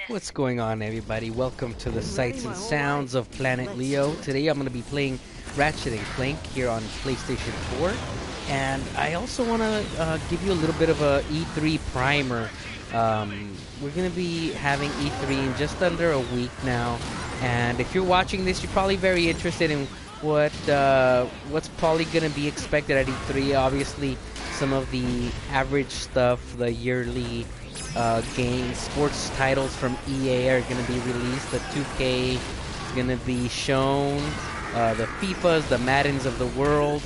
What's going on, everybody? Welcome to the sights and sounds of Planet Leo. Today I'm going to be playing Ratchet and Clank here on PlayStation 4, and I also want to give you a little bit of a E3 primer. We're going to be having E3 in just under a week now, and if you're watching this, you're probably very interested in what's probably going to be expected at E3. Obviously, some of the average stuff, the yearly games, sports titles from EA are going to be released. The 2K is going to be shown, the FIFAs, the Maddens of the world,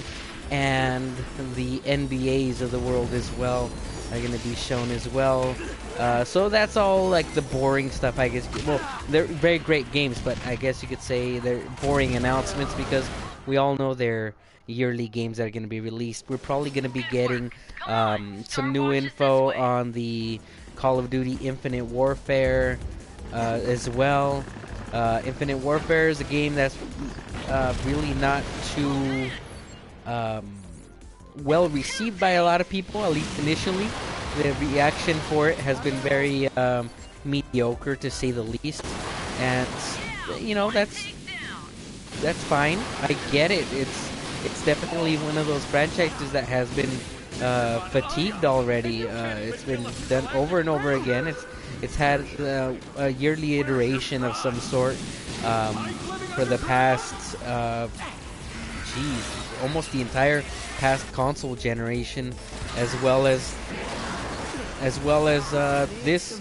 and the NBAs of the world as well are going to be shown as well. So that's all like the boring stuff, I guess. Well, they're very great games, but I guess you could say they're boring announcements because we all know they're yearly games that are going to be released. We're probably going to be getting some new info on the Call of Duty Infinite Warfare as well. Infinite Warfare is a game that's really not too well received by a lot of people, at least initially. The reaction for it has been very mediocre, to say the least, and you know, that's fine. I get it. It's definitely one of those franchises that has been fatigued already. It's been done over and over again. It's had a yearly iteration of some sort for the past, almost the entire past console generation, as well as this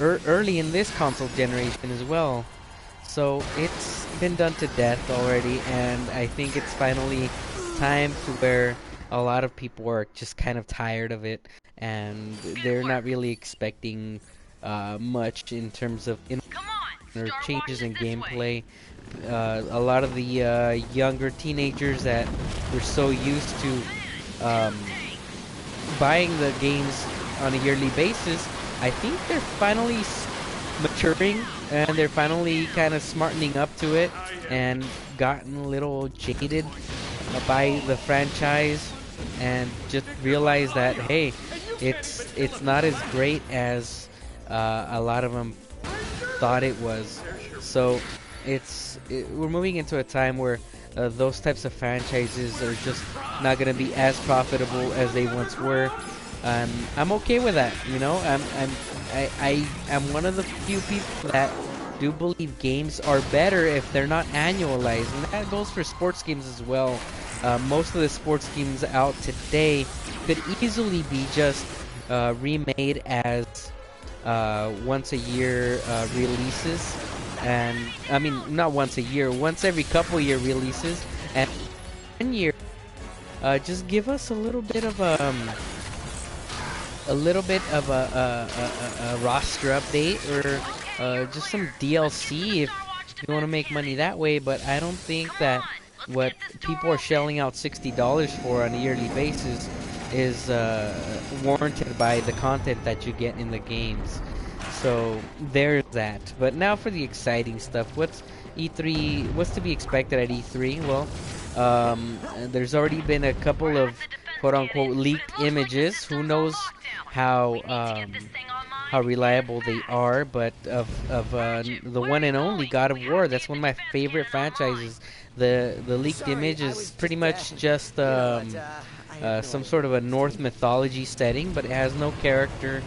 early in this console generation as well. So it's been done to death already, and I think it's finally time to where a lot of people are just kind of tired of it, and they're not really expecting much in terms of or changes in gameplay. A lot of the younger teenagers that were so used to buying the games on a yearly basis, I think they're finally maturing, and they're finally kind of smartening up to it and gotten a little jaded by the franchise, and just realize that, hey, it's not as great as a lot of them thought it was. So we're moving into a time where those types of franchises are just not going to be as profitable as they once were. I'm okay with that, you know. I'm one of the few people that do believe games are better if they're not annualized, and that goes for sports games as well. Most of the sports games out today could easily be just remade as once a year releases, and I mean, not once a year, once every couple year releases, and 1 year. Just give us a little bit of a roster update, or just some DLC if you want to make money that way. But I don't think that what people are shelling out $60 for on a yearly basis is warranted by the content that you get in the games. So there's that. But now for the exciting stuff. What's to be expected at E3? Well, there's already been a couple of quote-unquote leaked images. Who knows how reliable they are? But of the one and only God of War, that's one of my favorite franchises. The leaked image is pretty much just some sort of a Norse mythology setting, but it has no character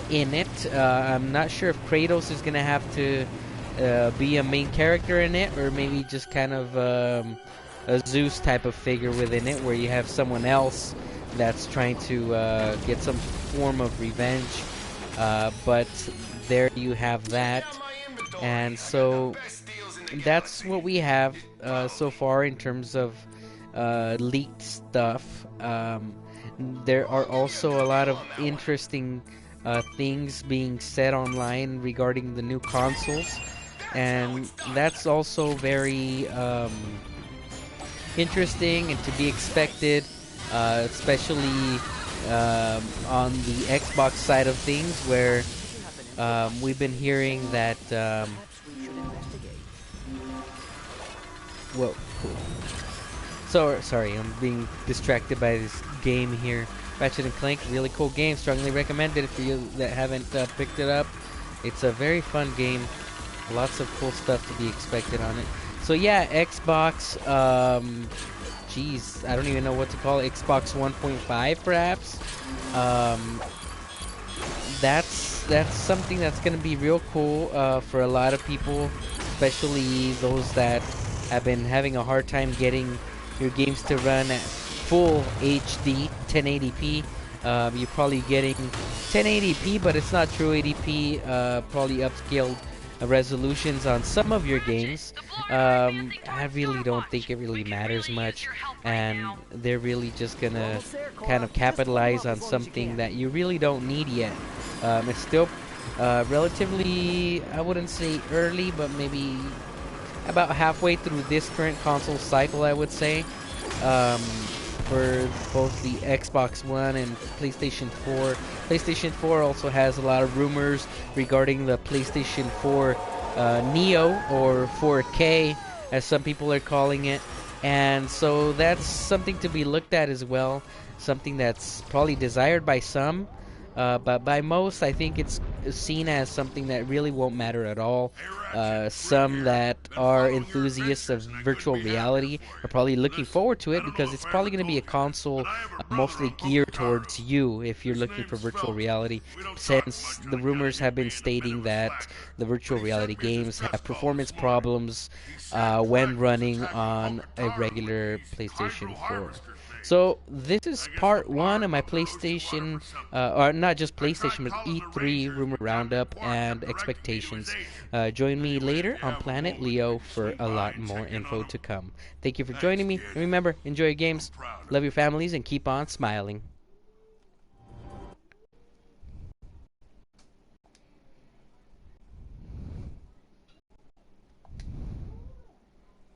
in it. I'm not sure if Kratos is gonna have to be a main character in it, or maybe just kind of a Zeus type of figure within it, where you have someone else that's trying to get some form of revenge. But there you have that, and so that's what we have so far in terms of leaked stuff. There are also a lot of interesting things being said online regarding the new consoles, and that's also very interesting and to be expected, especially on the Xbox side of things, where we've been hearing that whoa, cool. So sorry, I'm being distracted by this game here. Ratchet and Clank, really cool game. Strongly recommended it for you that haven't picked it up. It's a very fun game. Lots of cool stuff to be expected on it. So yeah, Xbox. Geez, I don't even know what to call it. Xbox 1.5, perhaps. Um, that's something that's gonna be real cool for a lot of people, especially those that have been having a hard time getting your games to run at full HD 1080p. You're probably getting 1080p, but it's not true 80p. Probably upscaled resolutions on some of your games. I really don't think it really matters much, and they're really just gonna kind of capitalize on something that you really don't need yet. It's still relatively, I wouldn't say early, but maybe about halfway through this current console cycle, I would say. Um, for both the Xbox One and PlayStation 4. PlayStation 4 also has a lot of rumors regarding the PlayStation 4 Neo, or 4K, as some people are calling it. And so that's something to be looked at as well. Something that's probably desired by some, but by most, I think it's seen as something that really won't matter at all. Some that are enthusiasts of virtual reality are probably looking forward to it because it's probably going to be a console mostly geared towards you if you're looking for virtual reality, since the rumors have been stating that the virtual reality games have performance problems when running on a regular PlayStation 4. So this is part one of my PlayStation, or not just PlayStation, but E3 rumor roundup and expectations. Join me later on Planet Leo for a lot more info to come. Thank you for joining me. And remember, enjoy your games, love your families, and keep on smiling.